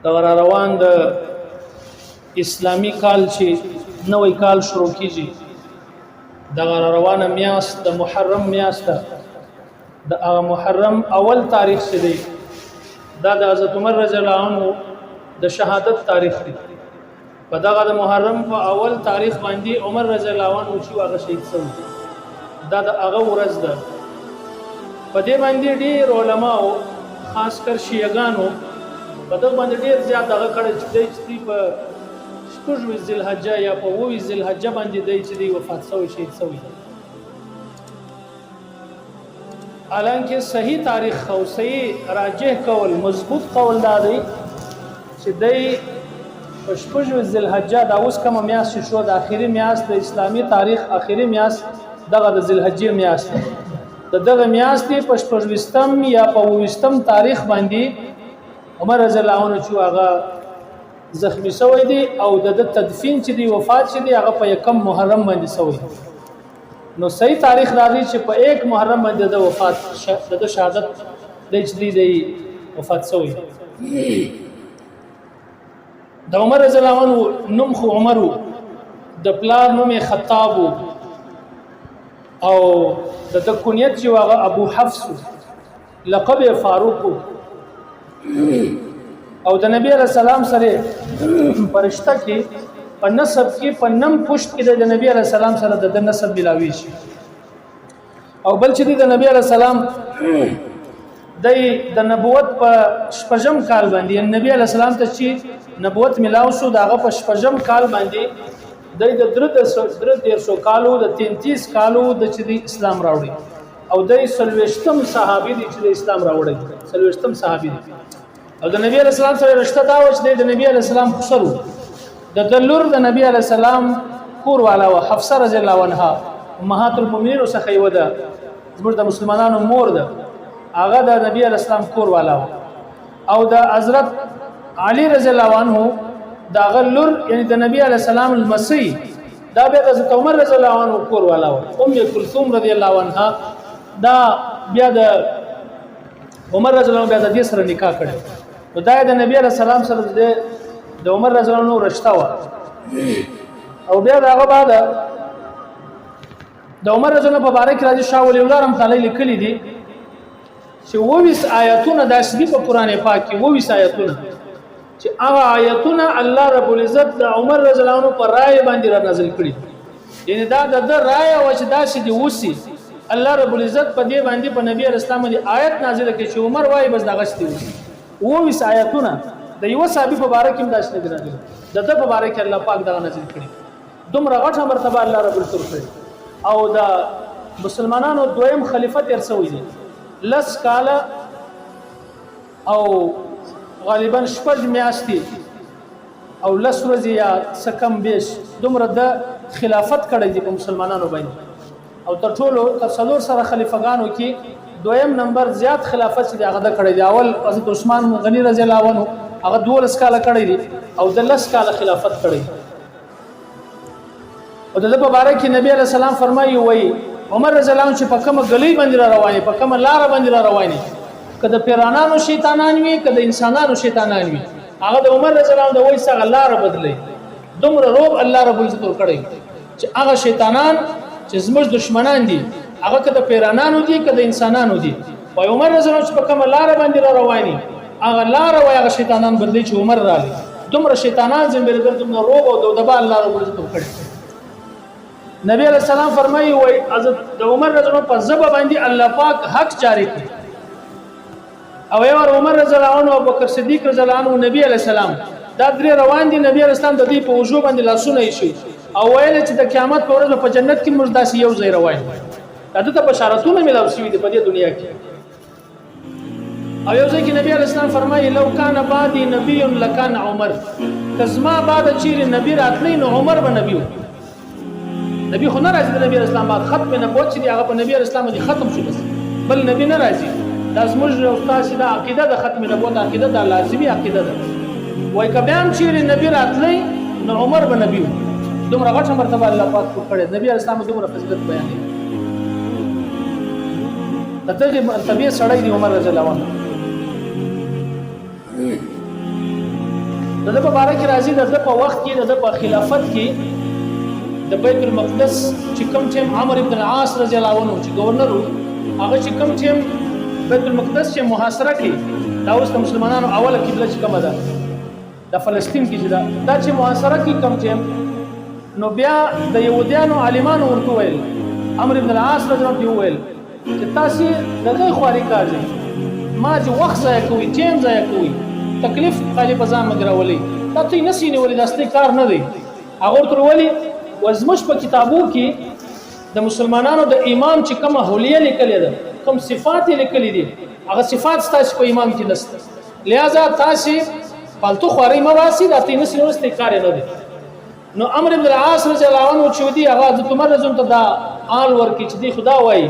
دا را روان د اسلامی کال چې نوې کال شروع کیږي دا را روانه میاشت د محرم میاشت د محرم اول تاریخ څخه دی دا د حضرت عمر رضی الله عنه د شهادت تاریخ دی په دغه د محرم په اول تاریخ باندې عمر رضی الله عنه چې هغه شهید شو دا د هغه ورځ ده په دې باندې ډېر علما او خاص کر شیعاګانو په دغه باندې ډېر زیات هغه کړه چې په شپږ ذوالحجه یا په 20 ذوالحجه باندې دی چې وفات شوی شهید شوی حالانکه صحیح تاریخ او صحیح راجح قول مضبوط قول دا دی چې دی په شپږ ذوالحجه دا اوس کوم میاشت شو د اخیری میاشت د اسلامي تاریخ اخیری میاشت دغه د ذوالحجه میاشت دغه میاشت په شپږم یا په 20م تاریخ باندې عمر رضی الله عنه چې هغه زخمی شوی دی او د تدفین چې دی وفات چې دی هغه په یکم محرم باندې شوی نو صحیح تاریخ راځي چې په 1 محرم باندې د وفات د شهادت د چې دی وفات شوی د عمر رضی الله عنه نوم خو عمر د پلار نوم خطاب او د کنیت چې هغه ابو حفص لقب فاروق او د نبی علیہ السلام سره فرشتہ کې په نسب کې په نم پشت کې د نبی علیہ السلام سره د نسب ملاوي شي او بل چې د نبی علیہ السلام د نبوت په شپږم کال باندې نبی علیہ السلام ته چې نبوت ملاو شو دغه په شپږم کال باندې د درې کالو د 33 کالو د چې اسلام راوړي او د سلوشتم صحابي دي چې اسلام راوړي سلوشتم صحابي دي او د نبی علیہ السلام سره رشتہ دا و چې د نبی علیہ السلام خسرو د دلور د نبی علیہ السلام کور والا او حفصه رضی الله عنها امهات المؤمنین څخه یو ده زموږ د مسلمانانو مور ده هغه د نبی علیہ السلام کور والا او د حضرت علی رضی الله عنه دا غلور یعنی د نبی علیہ السلام المسی دا بیا د حضرت عمر رضی الله عنه کور والا ام کلثوم رضی الله عنها دا بیا د عمر رضی الله عنه بیا د دې سره نکاح کړ نو دا د نبی علیہ السلام سره د عمر رضی الله عنه رشتہ و او بیا دغه بعد د عمر رضی الله مبارک راځي شاه ولی الله رحمت الله لیکلي دي چې 20 آیاتونه د اسبی په قران پاک کې 20 آیاتونه چې هغه آیاتونه الله رب العزت د عمر رضی الله عنه پر رائے باندې را نازل کړي یعنی دا د رائے او چې دا شي دی وسی الله رب العزت په دې باندې په نبی اسلام باندې آیت نازل کړي چې عمر وای بس دغه شتي وسی 20 آیاتونه د یو صحابي په باره کې مداش نه درځي دغه په باره کې الله پاک دغه نازل کړي دومره غټه مرتبه الله رب العزت کړی او د مسلمانانو دویم خلیفہ تیر شوی دی لس کاله او غالبا شپږ میاشتې او لس ورځې یا سکم بیش دومره د خلافت کړی دی په مسلمانانو باندې او تر ټولو تر څلور سره خلیفګانو کې دویم نمبر زیات خلافت چې هغه د کړی دی اول حضرت عثمان غنی رضی الله عنه هغه 12 کاله کړی دي او د 10 کاله خلافت کړی او د په باره کې نبی علیہ السلام فرمایي وای عمر رضی الله عنه چې په کومه گلی باندې را رواني په کومه لار باندې را رواني کله پیرانانو شیطانان وي کله انسانانو شیطانان وي هغه د عمر رضی الله عنه د وای څنګه لار بدلی دومره روب الله رب العزت کړی چې هغه شیطانان چې زموږ دشمنان دي هغه کله پیرانانو دي کله انسانانو دي وای عمر رضی الله عنه چې په کومه لار باندې را رواني هغه لار وای هغه شیطانان بدلی چې عمر رالی دومره شیطانان زمبر دومره روب او دبا الله رب العزت کړی نبی علیہ السلام فرمایي وای حضرت د عمر رضی الله په زبا باندې الله پاک حق جاری کړ او یو عمر رضی الله عنه او بکر صدیق رضی الله عنه نبی علیہ السلام دا درې روان دي نبی علیہ السلام د دې په وجو باندې لاسونه یې شي او ویل چې د قیامت په ورځ په جنت کې موږ داسې یو ځای روان دا د بشارتونه ملاو شي د په دې دنیا کې او یو ځکه نبی علیہ السلام فرمایي لو کان بعدی نبی لکان عمر کزما بعد چیر نبی راتلی نو عمر به نبی نبی خو نه راځي د نبی اسلام بعد ختم نبوت چې هغه په نبی اسلام باندې ختم شو بس بل نبی نه راځي دا زموږ استاد سیده عقیده د ختم نبوت عقیده د لازمي عقیده ده وای کبه چیر نبی راتلی نو عمر به نبی دومره غټه مرتبه الله پاک کړی نبی اسلام دومره فضیلت بیانوي دغه طبيعه سړی دی عمر رضی الله عنه د په باره کې راځي د په وخت کې د په خلافت کې د بیت المقدس چې کوم ټیم عمرو بن العاص رضی الله عنه چې گورنر هغه چې کوم ټیم بیت المقدس چې محاصره کړي دا اوس د مسلمانانو اوله قبله چې کومه ده د فلسطین کې دا چې محاصره کړي کوم ټیم نو بیا د يهودانو عالمانو ورته ویل عمرو بن العاص رضی الله عنه ویل چې تاسو دغه خواري کاږي ما چې وخت ضایع کوي ټیم ضایع کوي تکلیف خالی په ځان مګراولي دا ته نه سینې ولې داسې کار نه دی هغه تر ولي وزمش په کتابو کې د مسلمانانو د امام چې کومه هولیه لیکلې ده کوم صفات لیکلې دي هغه صفات تاسو په امام کې نشته لہذا تاسو پالتو خواري مواسي د ته نه سینې کار نه دی نو عمرو بن العاص رضی الله عنه چې ودی هغه د عمر رضی الله عنه دا آل ورکی چې دی خدا وای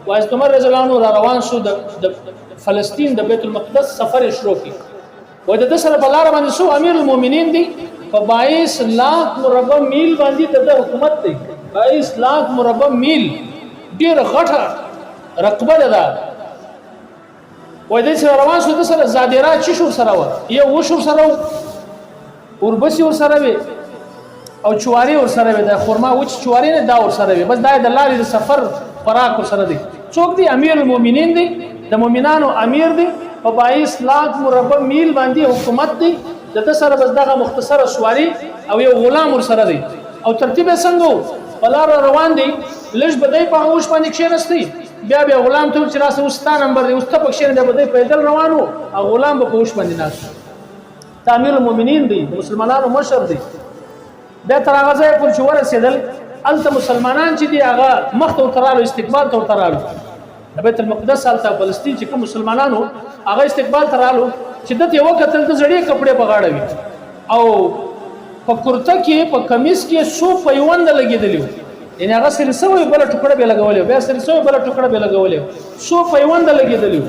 واز عمر رضی الله عنه روان شو د فلسطین د بیت المقدس سفر شروع کی و د سره بلار باندې سو امیر المؤمنین دی په 22 लाख مربع میل باندې د حکومت دی 22 लाख مربع میل ډیر غټه رقبه ده و د سره روان شو د سره زادرات چې شو سره و یو وشو سره اوربسي ور سره وي او چواري ور سره وي د خرما وچ چواري نه دا ور سره وي بس دا د لارې د سفر فراق ور سره دی څوک دی امیر المؤمنین دی د مؤمنانو امیر دی په 22 लाख مربع میل باندې حکومت دی د سره بس دغه مختصره سواری او یو غلام ور سره دی او ترتیب څنګه بلار روان دی لږ بدای په اوش باندې کښینستی بیا غلام ته چې راسه وستا نمبر دی اوس ته پکښینه دی بدای پیدل روانو او غلام په اوش باندې ناس امیر المؤمنین دی د مسلمانانو مشر دی دا تر هغه ځای پر چې ورسېدل الته مسلمانان چې دی هغه مخ ته ترالو استقبال ته ترالو د بیت المقدس الته فلسطین چې کوم مسلمانانو هغه استقبال ترالو چې دته یو کتل د زړې کپڑے په غاړه وي او په کورته کې په کمیس کې سو پیوند لګیدلی یعنی هغه سره سوې بل ټوکړه به لګولې بیا سره سوې بل ټوکړه به لګولې سو پیوند لګیدلی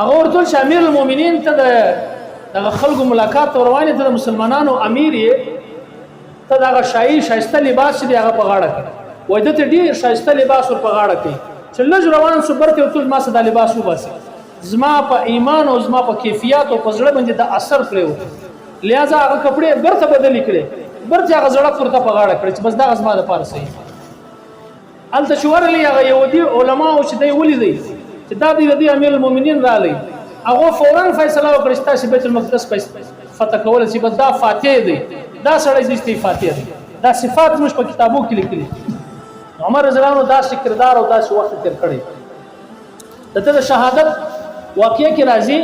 هغه ورته شامل المؤمنین ته د خلکو ملاقات روانه ته مسلمانانو امیر یې ته دا شایسته لباس دی هغه په غاړه کې وای د ته ډیر شایسته لباس ور په غاړه کې چې لږ روان سو برته او ما صدا لباس وباسي زما په ایمان او زما په کیفیت او په زړه باندې د اثر کړو لہذا هغه کپڑے برته بدلی کړي برته هغه زړه پورته په غاړه کړي چې بس دا زما د پاره صحیح الته شوور لې هغه يهودي علما او چې دی ولې چې دا دی امیر المؤمنین را لې هغه فورا فیصله وکړه چې تاسو بیت المقدس فتح کول چې بس دا فاتح دی دا سړی د استفاتې دی دا صفات موږ په کتابو کې لیکلي عمر رضی الله عنه دا کردار او دا وخت تیر کړی دته شهادت واقعي کې راځي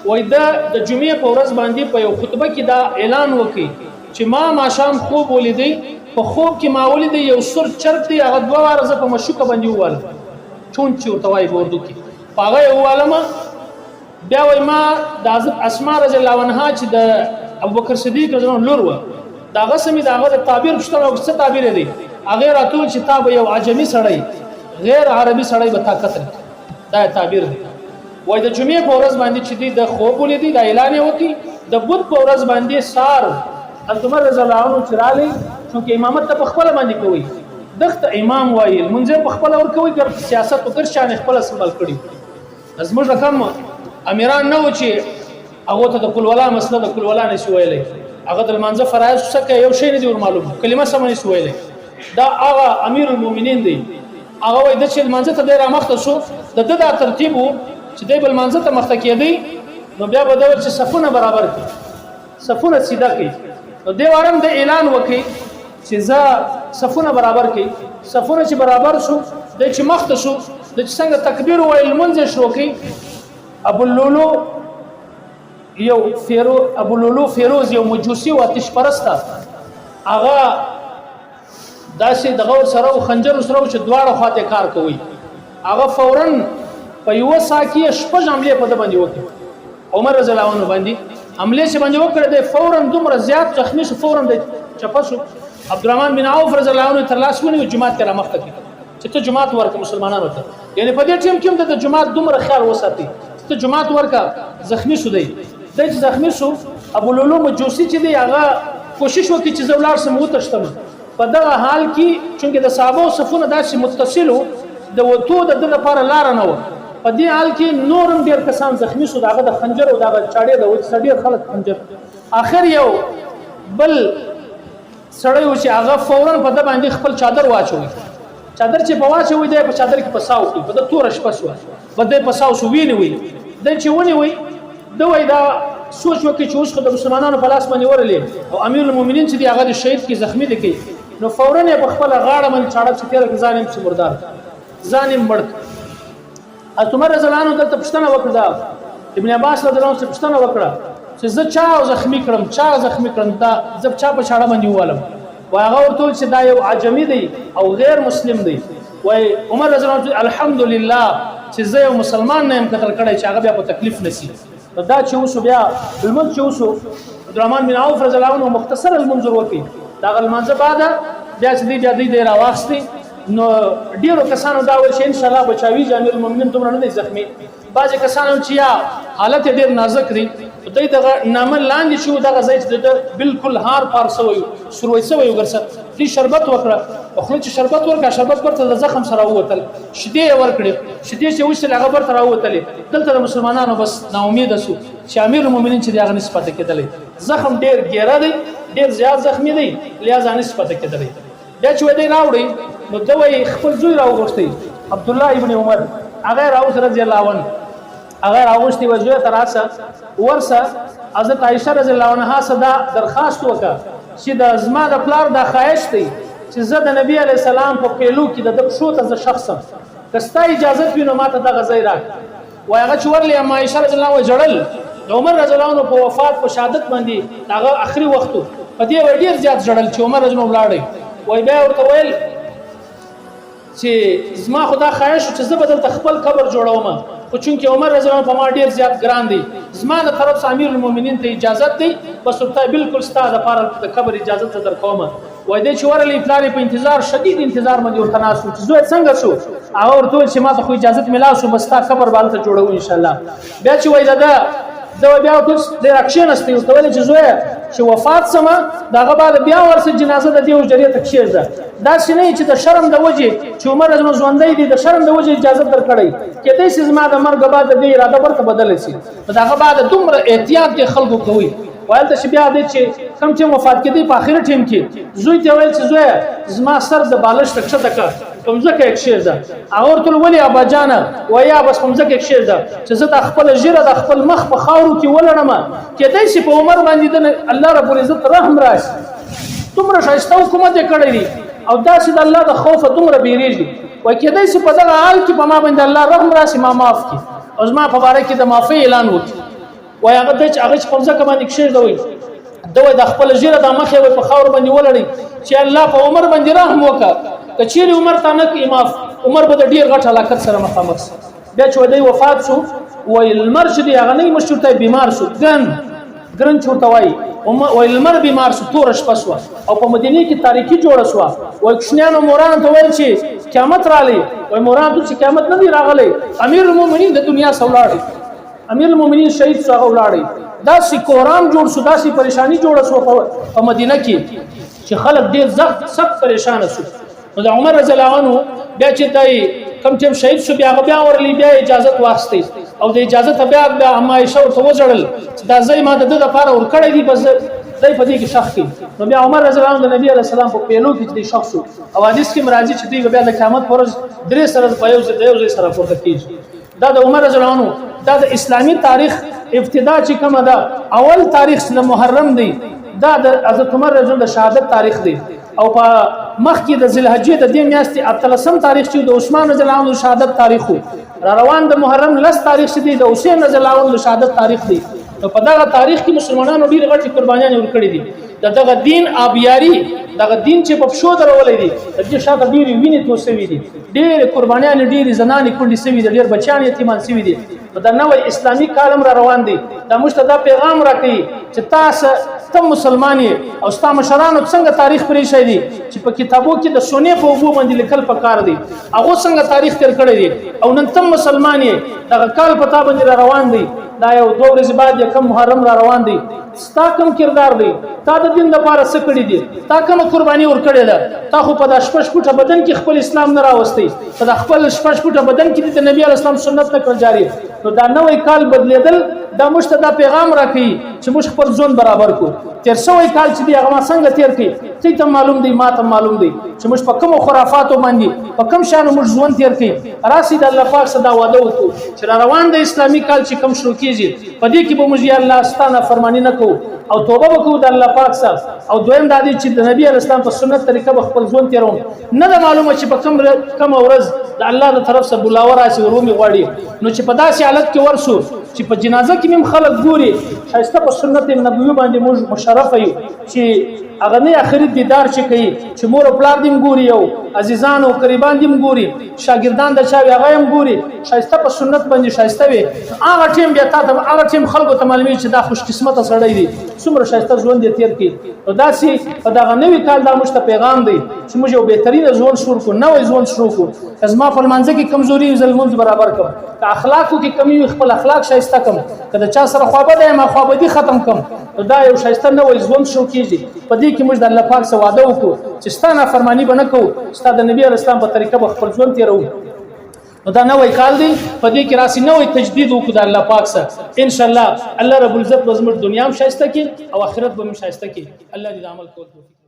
وای دا د جمعې په ورځ باندې په یو خطبه کې دا اعلان وکړي چې ما شام خوب ولیدي په خوب کې ما ولیدي یو سر چرګ دی هغه دوه واره په مشوکه باندې وواله چون چې ورته وای اردو کې هغه وواله بیا وای ما د اسماء رضی الله عنها چې د ابوبکر صدیق رضی الله عنه لور و دا غسمي داغه د تعبیر پښتنه او څه تعبیر دی هغه راتول چې تاب یو عجمی سړی غیر عربي سړی به طاقت دا تعبیر دی وای د جمعې په ورځ باندې چې دی د خوب ولیدي د اعلان وکي د بود په ورځ باندې سار عمر رضی الله عنه چرالي چې امامت په خپل باندې کوي دغه امام وایي منځ په خپل ور کوي ګر سیاست او ګر شان خپل سمبال کړي ازمر رقم امیران نه و چې هغه ته د کل ولا مسله د کل ولا نشي ویلې هغه د منځ فرایض څخه یو شی نه دی معلوم کلمه سم نشي ویلې دا هغه امیر المؤمنین دی هغه وایي د چې منځ ته ډیر مخته شو د ترتیب چې دی بل منځ ته مخته کېدی نو بیا به چې صفونه برابر کړي صفونه سیده کړي نو دی وارم د اعلان وکړي چې زه صفونه برابر کړي صفونه چې برابر شو د چې مخته شو د څنګه تکبیر ویل منځ شو کړي ابو لولو فیروز یو مجوسی او آتش پرسته هغه داسې دغه سره او خنجر سره چې دواړه خواته کار کوي هغه فورا په یو ساکي شپږ حمله په د باندې وکړي عمر رضی الله عنه باندې حمله چې باندې وکړه د فورا دومره زیات زخمی شو فورا د چپسو عبدالرحمن بن عوف رضی الله عنه تر لاس ونیو جماعت ته مخته کړ چې ته جماعت ورکه مسلمانانو ته یعنی په دې ټیم کې د جماعت دومره خیال وساتي ته جماعت ورکه زخمی شو دی د زخمی شو ابو لولو مجوسی چې دی هغه کوشش وکړي چې زولار سم وتشتم په دغه حال کې چې د صحابه صفونه داسې متصلو د وته د لپاره لار نه و په دې حال کې نورم ډېر کسان زخمی شو دغه د خنجر او دغه چاړې د ډېر خلک خنجر اخر یو بل سړی و چې هغه فورا په د باندې خپل چادر واچوي چادر چې په واچوي دی په چادر کې پساو کوي په د تور شپه شو په د پساو شو ویني د چې ونی د وای دا سوچ وکړي چې اوس خو د مسلمانانو په لاس باندې ورلې او امیر المؤمنین چې دی هغه د شهید کې زخمی دي کوي نو فورا په خپل غاړه باندې چاړه چې تیر کې ځانم چې مردار ځانم مړ عمر رضی الله عنه ته پښتنه وکړه ابن عباس رضی الله عنه ته پښتنه وکړه چې زه چا زخمی کړم دا زه چا په چاړه باندې والم وای هغه ورته چې دا یو عجمی دی او غیر مسلم دی وای عمر رضی الله عنه الحمدلله چې زه یو مسلمان نه يم قتل کړی چې هغه بیا په تکلیف نشي دا چې اوس بیا المنځ چې اوس عبدالرحمن بن عوف رضی الله عنه مختصر المنظر وکي دا المنځ بعد بیا چې دی راوښتي نو ډیرو کسانو دا ول چې ان شاء الله بچاوي امیر المؤمنین دومره نه زخمی بعض کسانو چې یا حالت ډیر نازک لري دوی دغه نامه لاندې شو دغه ځای چې بالکل هار پار سوی شروع سوی وګرځه دې شربت وکړه خو چې شربت ورکړه شربت ورته د زخم سره ووتل شیدې ورکړي شیدې چې وښه هغه ورته راووتلې دلته د مسلمانانو بس نا امید شو چې امیر المؤمنین چې دغه نسبت کېدلې زخم ډیر ګیره دی ډیر زیات زخمی دی لہذا نسبت کېدلې دا چې ودی راوړي نو دوی خپل زوی راوغوښتي عبد الله ابن عمر هغه راوځ رضی الله عنه هغه راوښتي وجه تراسه ورسه حضرت عائشه رضی الله عنها صدا درخواست وکړه چې د زما د پلار د خواهش دی چې زه د نبی علی السلام په پیلو کې د شو ته ز شخصم کستا اجازه وینم ماته د غزای راک وای هغه چې ورلې عائشه رضی الله عنها جړل عمر رضی الله عنه په وفات په شهادت باندې هغه اخري وختو په دې ډیر زیات جړل چې عمر رضی الله عنه لاړی وای بیا ورته ویل چې زما خدا خواهش چې زه بدل خپل قبر جوړوم خو چونکې عمر رضی الله عنه په ما ډیر زیات ګران دی زما د طرف امیر المؤمنین ته اجازه دی بس ورته بالکل ستاسو لپاره د قبر اجازه ته درکوم وای دې چې ورلې پلان په انتظار شدید انتظار باندې ورته ناسو چې زه څنګه شو هغه ورته چې ما ته خو اجازه ملاو شو بس تا قبر باندې جوړو ان شاء الله بیا چې وای دا بیا ټول د اکشن است یو ته چې زوی چې وفات سما داغه بعد بیا ورسره جنازه د دیو جریه تکشیزه دا شنه چې د شرم د وجه چې عمر رضی الله ژوندۍ دي د شرم د وجه اجازه درکړی کته چې زما د مرګ بعد د اراده ورته بدل شي داغه بعد دومره احتیاط کې خلکو کوي وایي چې بیا دې چې کم چې وفات کړي په اخر ټیم کې زوی ته ویل چې زوی زما سر د بالښت تکشه تکا کومځکه یک شیر ده اور ټول ولي ابا جان ویا بس کومځکه یک شیر ده چې زه د خپل ژیره د خپل مخ په خاورو کې ولړم کېدای شي په عمر باندې د الله رب العزت رحم راشي تمره شایسته حکومت کړی دی او داسې د الله د خوف تمره بیریږي وای کېدای شي په دغه حال کې په ما باندې الله رحم راشي ما معاف کړي او زما په باره کې د معافي اعلان وکړي وای هغه د هغه کومځکه باندې شیر دوی دوی د خپل ژیره د مخ په خاور باندې ولړي چې الله په عمر باندې رحم وکړي کچیر عمر تانک امام عمر به ډیر غټ علاقت سره مخامخ بیا چې ودی وفات شو وای المر چې هغه نه مشورته بیمار شو ګرن چورته وای وای المر بیمار شو تور شپه شو او په مدینه کې تاریخي جوړه شو وای کښنانو موران ته ویل چې قیامت رالی وای موران ته چې قیامت نه دی راغلی امیر المؤمنین د دنیا سولاړي امیر المؤمنین شهید شو ولاړي دا سی کورام جوړ شو دا سی پریشانی جوړه شو په مدینه کې چې خلک ډیر سخت پریشان شو نو د عمر رضی الله عنه بیا چې دای کم چې شهید شو بیا ورلی بیا اجازه واخستې او د اجازه ته بیا عائشه ورته وځړل دا ځای ما د لپاره ور کړی دی بس دای په دې کې شخص کې نو بیا عمر رضی الله عنه د نبی علی السلام په پیلو کې دی شخص او حدیث کې مرাজি چې دی بیا د قیامت پر ورځ درې سره په یو ځای سره پورته کیږي دا د عمر رضی الله عنه دا د اسلامي تاریخ ابتدا چې کومه ده اول تاریخ د محرم دی دا د حضرت عمر رضی الله عنه د شهادت تاریخ دی او په مخکې د ذوالحجې د دې میاشتې اتلسم تاریخ چې د عثمان رضی الله عنه شهادت تاریخ روان د محرم لس تاریخ چې د حسین رضی الله عنه شهادت تاریخ دی نو په دغه تاریخ کې مسلمانانو ډېر غټي قربانیان ورکړي دي دغه دین آبیاری دغه دین چې په شو درولې دي د دې شاته ډېر ویني توسوي دي ډېر قربانیان ډېر زنانې کونډې سوي دي ډېر بچیان یتیمان سوي دي د نوې اسلامي کالم را روان دي دا مشتدا پیغام راکړي چې تاسو تم مسلمان او ستا مشرانو څنګه تاریخ پرې شي دي چې په کتابو کې د سونې په وبو باندې لیکل پکار دي هغه څنګه تاریخ تیر کړی دي او نن تم مسلمان دغه کال پتا باندې روان دي دا یو 2 ورځې بعد کم محرم را روان دی ستا کوم کردار دی تا د دین لپاره څه کړی دی تا کوم قرباني ور کړې ده تا خو په د شپږ فوټه بدن کې خپل اسلام نه راوستي په د خپل شپږ فوټه بدن کې د نبی اسلام سنت نه کړ جاری نو دا نوې کال بدلیدل دا موږ ته دا پیغام راکړي چې موږ خپل ځون برابر کو 300 کال چې دی هغه څنګه تیر کړي ته معلوم دی ما ته معلوم دی چې موږ په کوم خرافاتو باندې په کوم شان موږ ځون تیر کړي راسي د الله پاک صدا وعده وکړو چې روان د اسلامي کال چې کوم شروع کیږي په دې کې به موږ یا الله ستانه فرمانی نه کوو او توبه وکړو د الله پاک سره او دویم دا دی چې د نبی اسلام په سنت طریقه به خپل ځون تیروم نه معلومه چې په کوم ورځ د الله تر طرف څخه بلاور راشي ورومي غواړي نو چې په داسې حالت کې ورسو چې په جنازه کې هم خلک ګوري شایسته په سنت نبوي باندې موږ مشرف یو چې هغه نه اخري دیدار چې کوي چې مور او پلار دیم ګوري او عزیزان او قریبان دیم ګوري شاګردان د چا هغه هم ګوري شایسته په سنت باندې شایسته وي هغه ټیم بیا تاسو هغه ټیم خلکو ته معلومي چې دا خوش قسمت سړی دی څومره شایسته ژوند دی تیر کی او داسې په دغه نوې کال دا مشته پیغام دی چې موږ یو بهترین ژوند شروع کو نوې ژوند شروع کو ازما په منځ کې کمزوري ظلمون برابر کړ که اخلاقو کې کمی خپل اخلاق شایسته کم کله چا سره خوابه ده ما خوابدي ختم کم دا یو شایسته نوې ژوند شروع کیږي په دې کې موږ د الله پاک سره وعده وکړو چې ستانه فرمانی بنه کوو ستاسو د نبی اسلام په طریقه به خپل ژوند تیرو نو دا نوې کال دی په دې کې راسي نوې تجدید وکړو د الله پاک سره ان شاء الله الله رب العزت زموږ دنیا هم شایسته کی او آخرت به هم شایسته کی الله دې عمل کوي